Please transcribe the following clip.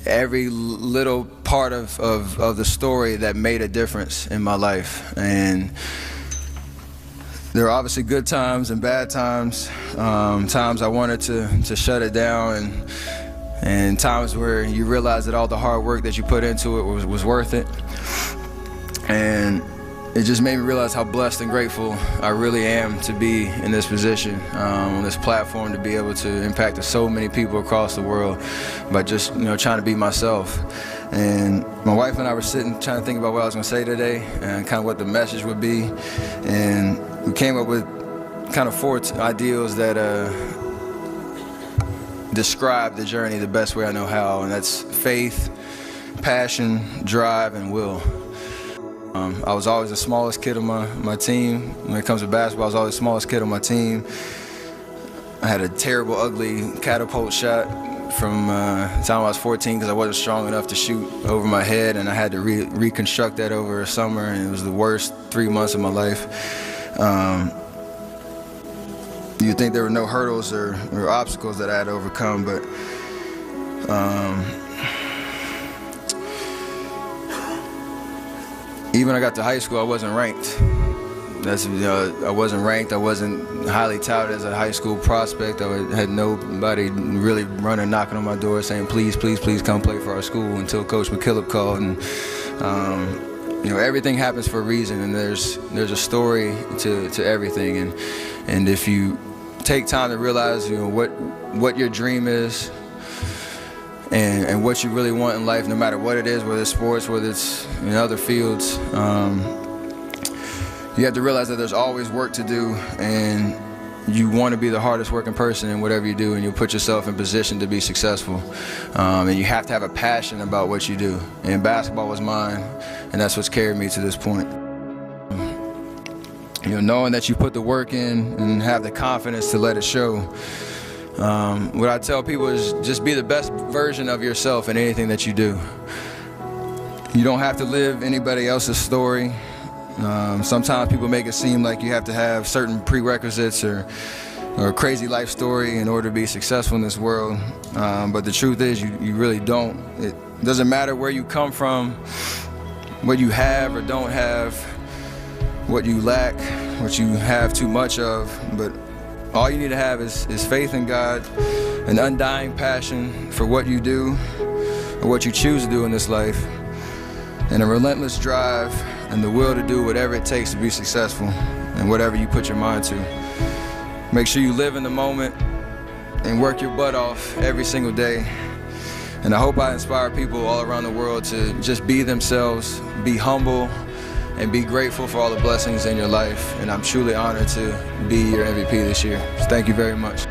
every little part of the story that made a difference in my life. And there are obviously good times and bad times, times I wanted to shut it down, and times where you realize that all the hard work that you put into it was worth it. And it just made me realize how blessed and grateful I really am to be in this position, on this platform, to be able to impact so many people across the world by just trying to be myself. And my wife and I were sitting trying to think about what I was going to say today and kind of what the message would be. And we came up with kind of 4 ideals that describe the journey the best way I know how, and that's faith, passion, drive, and will. I was always the smallest kid on my team. When it comes to basketball, I was always the smallest kid on my team. I had a terrible, ugly catapult shot from the time I was 14 because I wasn't strong enough to shoot over my head, and I had to reconstruct that over a summer, and it was the worst 3 months of my life. You'd think there were no hurdles or obstacles that I had to overcome, but even when I got to high school, I wasn't ranked. I wasn't ranked. I wasn't highly touted as a high school prospect. I had nobody really running, knocking on my door saying, please, please, please come play for our school, until Coach McKillop called. And everything happens for a reason, and there's a story to everything. And if you take time to realize what your dream is, and what you really want in life, no matter what it is, whether it's sports, whether it's in other fields, you have to realize that there's always work to do, and you want to be the hardest working person in whatever you do, and you'll put yourself in position to be successful. And you have to have a passion about what you do. And basketball was mine, and that's what's carried me to this point. Knowing that you put the work in and have the confidence to let it show. What I tell people is just be the best version of yourself in anything that you do. You don't have to live anybody else's story. Sometimes people make it seem like you have to have certain prerequisites or a crazy life story in order to be successful in this world. But the truth is you really don't. It doesn't matter where you come from, what you have or don't have, what you lack, what you have too much of, but all you need to have is faith in God, an undying passion for what you do or what you choose to do in this life, and a relentless drive and the will to do whatever it takes to be successful and whatever you put your mind to. Make sure you live in the moment and work your butt off every single day. And I hope I inspire people all around the world to just be themselves, be humble, and be grateful for all the blessings in your life. And I'm truly honored to be your MVP this year. So thank you very much.